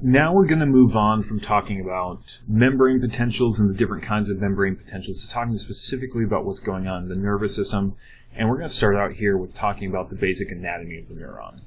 now we're going to move on from talking about membrane potentials and the different kinds of membrane potentials to talking specifically about what's going on in the nervous system. And we're going to start out here with talking about the basic anatomy of the neuron.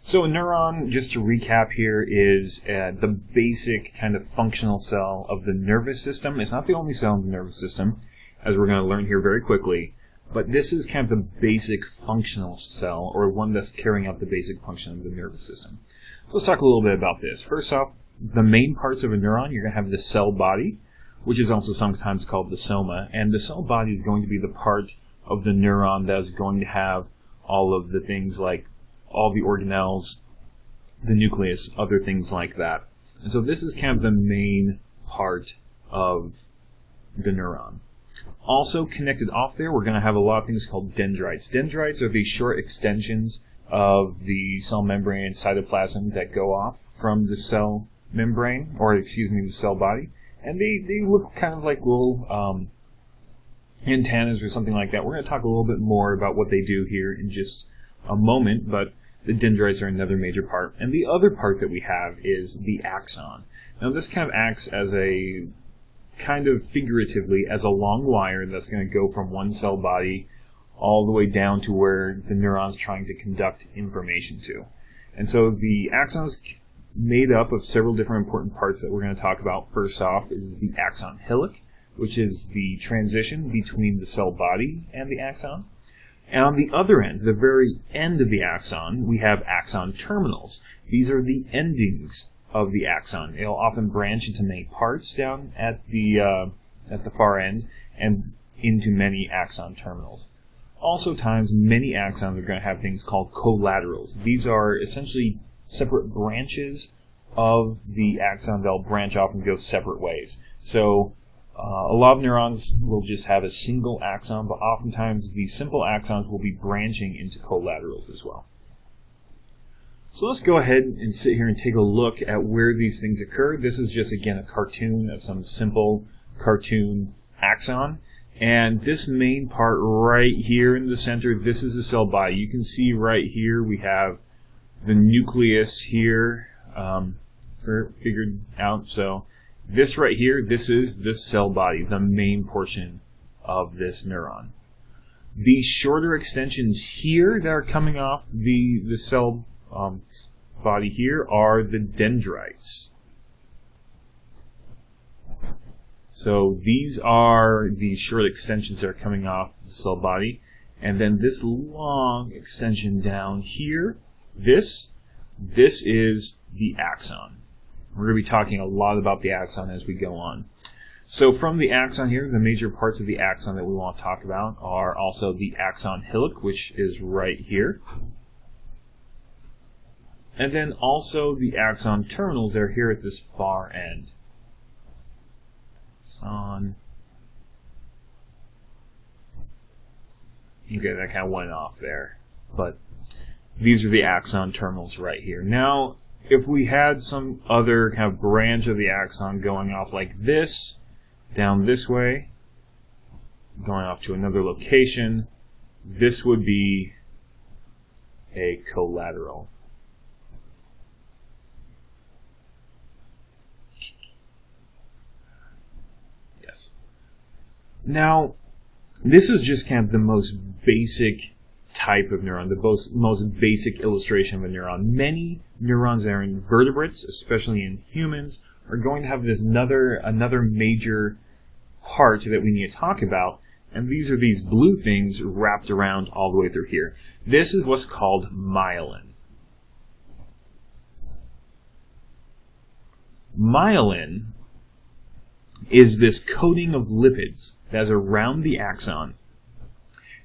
So a neuron, just to recap here, is the basic kind of functional cell of the nervous system. It's not the only cell in the nervous system, as we're going to learn here very quickly. But this is kind of the basic functional cell, or one that's carrying out the basic function of the nervous system. So let's talk a little bit about this. First off, the main parts of a neuron, you're going to have the cell body, which is also sometimes called the soma. And the cell body is going to be the part of the neuron that's going to have all of the things like all the organelles, the nucleus, other things like that. And so this is kind of the main part of the neuron. Also connected off there, we're going to have a lot of things called dendrites. Dendrites are these short extensions of the cell membrane and cytoplasm that go off from the cell membrane, or excuse me, the cell body. And they look kind of like little antennas or something like that. We're going to talk a little bit more about what they do here in just a moment, but the dendrites are another major part. And the other part that we have is the axon. Now this kind of acts as a kind of figuratively as a long wire that's going to go from one cell body all the way down to where the neuron's trying to conduct information to. And so the axon is made up of several different important parts that we're going to talk about. First off is the axon hillock, which is the transition between the cell body and the axon. And on the other end, the very end of the axon, we have axon terminals. These are the endings of the axon. It'll often branch into many parts down at the far end and into many axon terminals. Also times, many axons are going to have things called collaterals. These are essentially separate branches of the axon. They'll branch off and go separate ways. So a lot of neurons will just have a single axon, but oftentimes these simple axons will be branching into collaterals as well. So let's go ahead and sit here and take a look at where these things occur. This is just, again, a cartoon of some simple cartoon axon. And this main part right here in the center, this is the cell body. You can see right here we have the nucleus here figured out. So this right here, this is the cell body, the main portion of this neuron. These shorter extensions here that are coming off the cell body here are the dendrites. So these are the short extensions that are coming off the cell body. And then this long extension down here, this is the axon. We're going to be talking a lot about the axon as we go on. So from the axon here, the major parts of the axon that we want to talk about are also the axon hillock, which is right here. And then also the axon terminals are here at this far end. Axon. Okay, that kind of went off there. But these are the axon terminals right here. Now, if we had some other kind of branch of the axon going off like this, down this way, going off to another location, this would be a collateral. Yes. Now, this is just kind of the most basic type of neuron, the most basic illustration of a neuron. Many neurons that are in vertebrates, especially in humans, are going to have this another major part that we need to talk about, and these are these blue things wrapped around all the way through here. This is what's called myelin. Myelin is this coating of lipids that is around the axon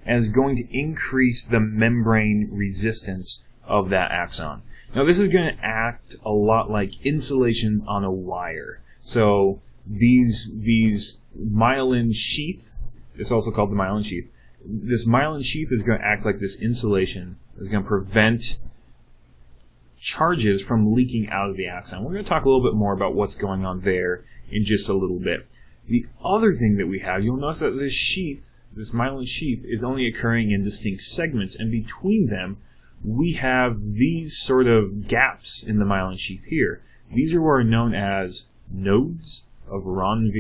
and is going to increase the membrane resistance of that axon. Now this is going to act a lot like insulation on a wire. So these myelin sheath, it's also called the myelin sheath, this myelin sheath is going to act like this insulation. It's going to prevent charges from leaking out of the axon. We're going to talk a little bit more about what's going on there in just a little bit. The other thing that we have, you'll notice that this sheath, this myelin sheath, is only occurring in distinct segments, and between them we have these sort of gaps in the myelin sheath here. These are what are known as nodes of Neuron.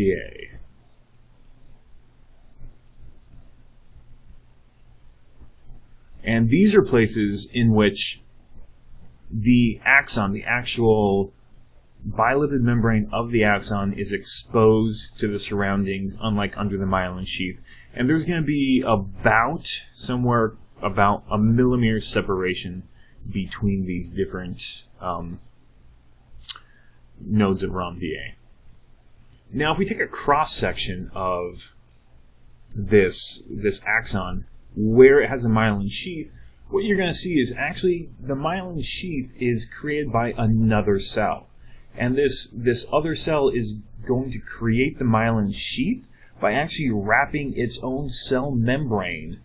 And these are places in which the axon, the actual bilipid membrane of the axon, is exposed to the surroundings, unlike under the myelin sheath. And there's going to be somewhere about a millimeter separation between these different nodes of Neuron. Now, if we take a cross-section of this axon, where it has a myelin sheath, what you're going to see is actually the myelin sheath is created by another cell. And this other cell is going to create the myelin sheath by actually wrapping its own cell membrane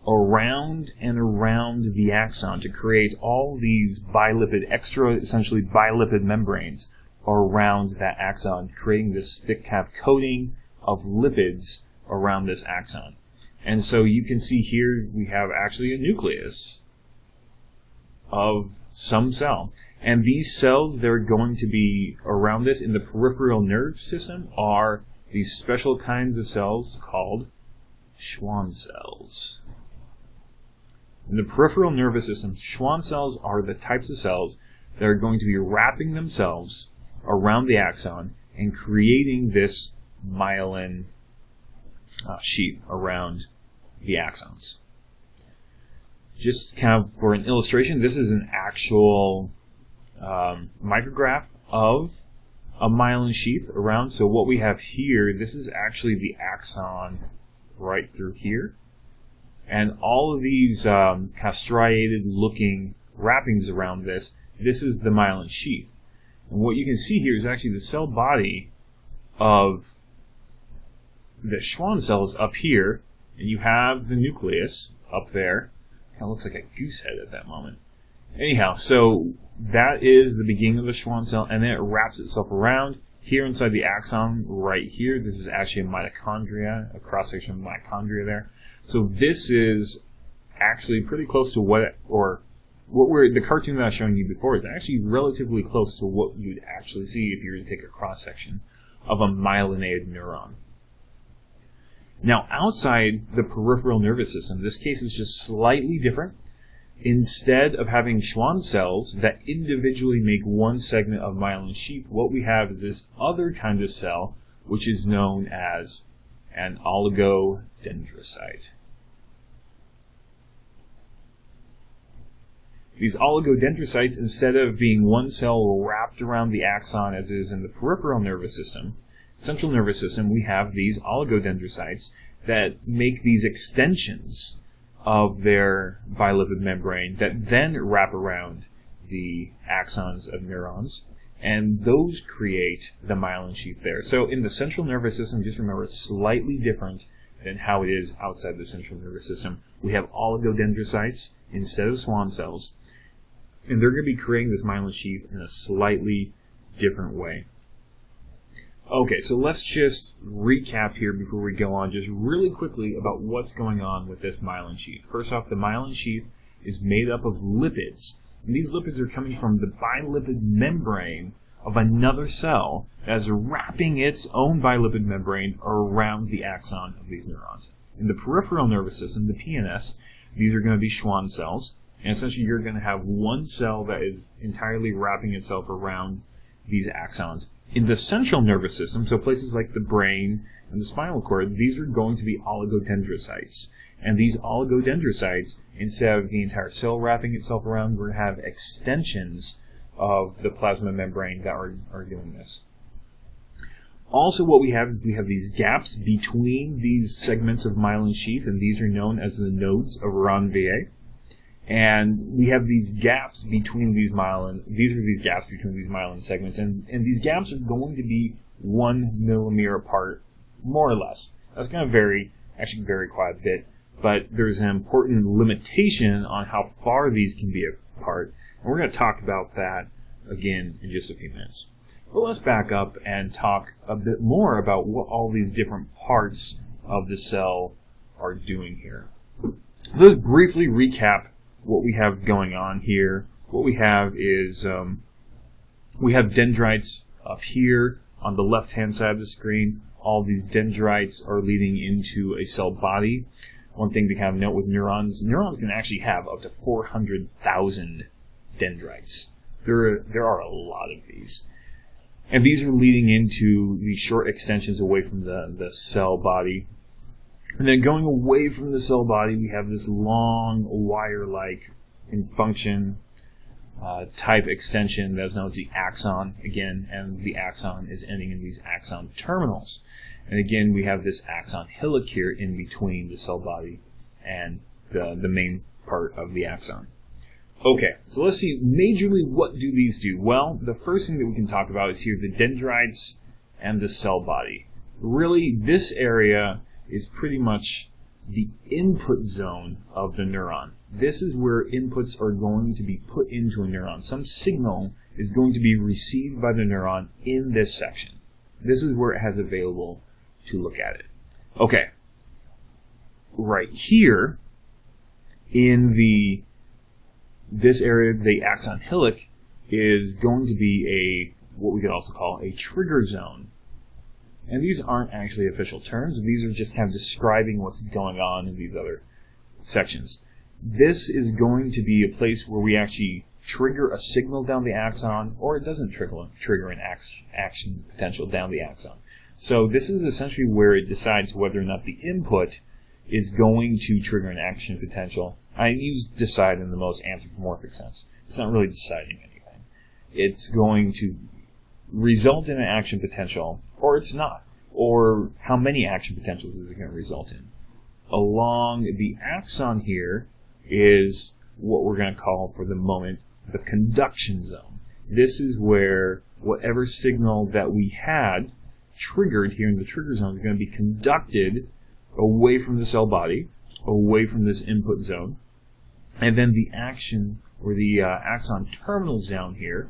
around and around the axon to create all these essentially bilipid membranes around that axon, creating this thick kind of coating of lipids around this axon. And so you can see here we have actually a nucleus of some cell. And these cells that are going to be around this in the peripheral nerve system are these special kinds of cells called Schwann cells. In the peripheral nervous system, Schwann cells are the types of cells that are going to be wrapping themselves around the axon and creating this myelin sheath around the axons. Just kind of for an illustration, this is an actual micrograph of a myelin sheath around. So what we have here, this is actually the axon right through here. And all of these kind of striated looking wrappings around this is the myelin sheath. And what you can see here is actually the cell body of the Schwann cells up here, and you have the nucleus up there. Kind of looks like a goose head at that moment. Anyhow, so that is the beginning of the Schwann cell, and then it wraps itself around here inside the axon right here. This is actually a mitochondria, a cross-section of mitochondria there. So this is actually pretty close to the cartoon that I was showing you before is actually relatively close to what you'd actually see if you were to take a cross-section of a myelinated neuron. Now, outside the peripheral nervous system, this case is just slightly different. Instead of having Schwann cells that individually make one segment of myelin sheath, what we have is this other kind of cell, which is known as an oligodendrocyte. These oligodendrocytes, instead of being one cell wrapped around the axon as is in the peripheral nervous system, central nervous system, we have these oligodendrocytes that make these extensions of their bilipid membrane that then wrap around the axons of neurons, and those create the myelin sheath there. So in the central nervous system, just remember, it's slightly different than how it is outside the central nervous system. We have oligodendrocytes instead of Schwann cells, and they're going to be creating this myelin sheath in a slightly different way. Okay, so let's just recap here before we go on just really quickly about what's going on with this myelin sheath. First off, the myelin sheath is made up of lipids. And these lipids are coming from the bilipid membrane of another cell that is wrapping its own bilipid membrane around the axon of these neurons. In the peripheral nervous system, the PNS, these are going to be Schwann cells. And essentially you're going to have one cell that is entirely wrapping itself around these axons. In the central nervous system, so places like the brain and the spinal cord, these are going to be oligodendrocytes. And these oligodendrocytes, instead of the entire cell wrapping itself around, we're going to have extensions of the plasma membrane that are doing this. Also what we have is we have these gaps between these segments of myelin sheath, and these are known as the nodes of Neuron. And we have these gaps between these myelin segments, and these gaps are going to be 1 millimeter apart, more or less. That's going to actually vary quite a bit, but there's an important limitation on how far these can be apart, and we're going to talk about that again in just a few minutes. But let's back up and talk a bit more about what all these different parts of the cell are doing here. Let's briefly recap what we have going on here. What we have is We have dendrites up here on the left-hand side of the screen. All these dendrites are leading into a cell body. One thing to kind of note with neurons can actually have up to 400,000 dendrites. There are a lot of these. And these are leading into these short extensions away from the cell body. And then going away from the cell body, we have this long wire-like in function type extension that's known as the axon again, and the axon is ending in these axon terminals. And again, we have this axon hillock here in between the cell body and the main part of the axon. Okay, so let's see majorly what do these do. Well, the first thing that we can talk about is here the dendrites and the cell body. Really, this area is pretty much the input zone of the neuron. This is where inputs are going to be put into a neuron. Some signal is going to be received by the neuron in this section. This is where it has available to look at it. Okay, right here in this area, the axon hillock, is going to be what we could also call a trigger zone. And these aren't actually official terms. These are just kind of describing what's going on in these other sections. This is going to be a place where we actually trigger a signal down the axon, or it doesn't trigger an action potential down the axon. So this is essentially where it decides whether or not the input is going to trigger an action potential. I use decide in the most anthropomorphic sense. It's not really deciding anything. It's going to result in an action potential, or it's not. Or how many action potentials is it going to result in? Along the axon here is what we're going to call, for the moment, the conduction zone. This is where whatever signal that we had triggered here in the trigger zone is going to be conducted away from the cell body, away from this input zone, and then the action, or the axon terminals down here,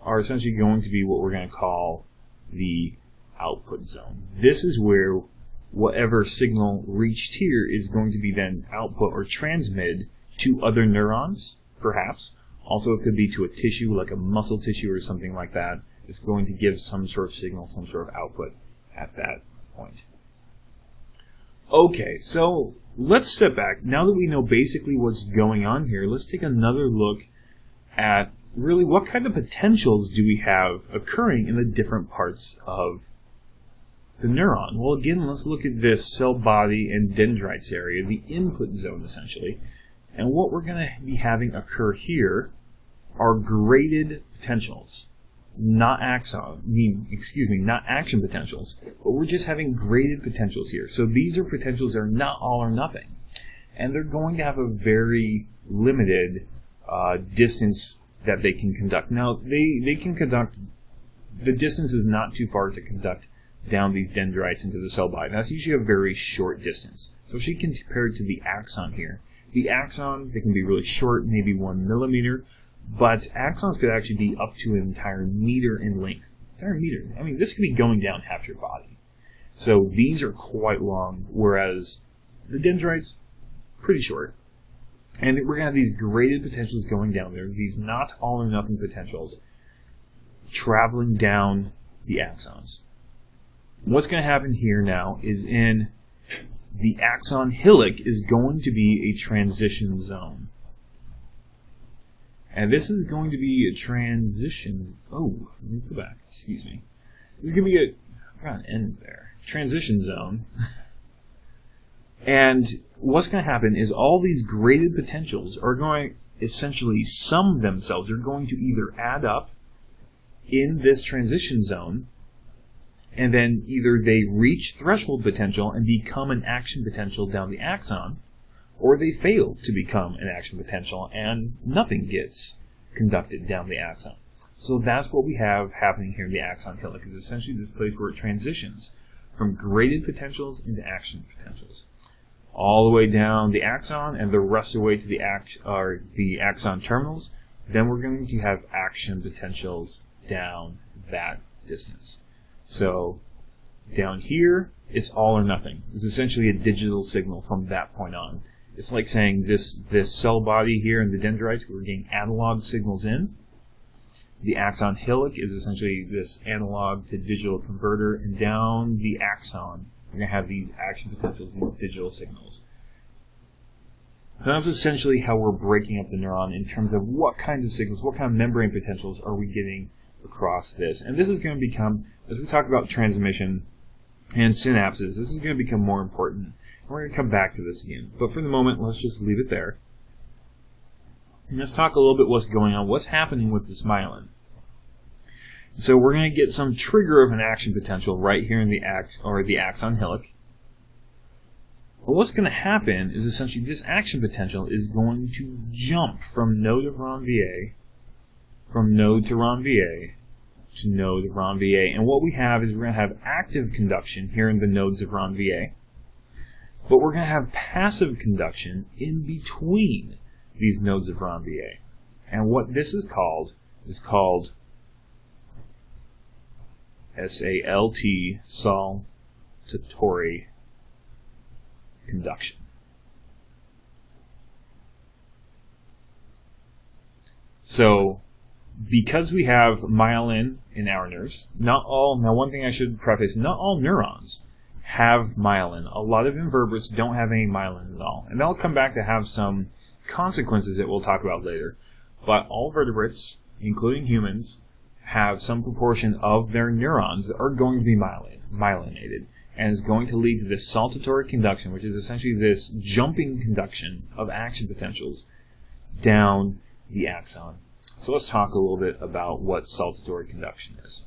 are essentially going to be what we're going to call the output zone. This is where whatever signal reached here is going to be then output or transmitted to other neurons, perhaps. Also, it could be to a tissue, like a muscle tissue or something like that. It's going to give some sort of signal, some sort of output at that point. Okay, so let's step back. Now that we know basically what's going on here, let's take another look at really what kind of potentials do we have occurring in the different parts of the neuron. Well, again, let's look at this cell body and dendrites area, the input zone essentially. And what we're going to be having occur here are graded potentials, not action potentials, but we're just having graded potentials here. So these are potentials that are not all or nothing, and they're going to have a very limited distance that they can conduct. Now, they can conduct, the distance is not too far to conduct down these dendrites into the cell body. That's usually a very short distance. So she can compare it to the axon here. The axon, they can be really short, maybe 1 millimeter, but axons could actually be up to an entire meter in length. Entire meter. I mean, this could be going down half your body. So these are quite long, whereas the dendrites, pretty short. And we're going to have these graded potentials going down there, these not all or nothing potentials, traveling down the axons. What's going to happen here now is in the axon hillock is going to be a transition zone. And this is going to be a transition. Oh, let me go back. Excuse me. This is going to be I got an end there. Transition zone. And what's going to happen is all these graded potentials are going to essentially sum themselves. They're going to either add up in this transition zone, and then either they reach threshold potential and become an action potential down the axon, or they fail to become an action potential and nothing gets conducted down the axon. So that's what we have happening here in the axon hillock, is essentially this place where it transitions from graded potentials into action potentials, all the way down the axon and the rest of the way to the axon terminals. Then we're going to have action potentials down that distance. So down here, it's all or nothing. It's essentially a digital signal from that point on. It's like saying this cell body here in the dendrites, we're getting analog signals in. The axon hillock is essentially this analog to digital converter, and down the axon, we're going to have these action potentials, these digital signals. And that's essentially how we're breaking up the neuron in terms of what kinds of signals, what kind of membrane potentials are we getting across this. And this is going to become, as we talk about transmission and synapses, this is going to become more important. And we're going to come back to this again. But for the moment, let's just leave it there. And let's talk a little bit what's going on, what's happening with this myelin. So we're going to get some trigger of an action potential right here in the axon hillock. But what's going to happen is essentially this action potential is going to jump from node of RON VA, from node to RON VA, to node of RON VA. And what we have is we're going to have active conduction here in the nodes of RON VA, but we're going to have passive conduction in between these nodes of RON VA. And what this is called SALT, saltatory conduction. So, because we have myelin in our nerves, now one thing I should preface, not all neurons have myelin. A lot of invertebrates don't have any myelin at all. And that'll come back to have some consequences that we'll talk about later. But all vertebrates, including humans, have some proportion of their neurons that are going to be myelinated, and is going to lead to this saltatory conduction, which is essentially this jumping conduction of action potentials down the axon. So let's talk a little bit about what saltatory conduction is.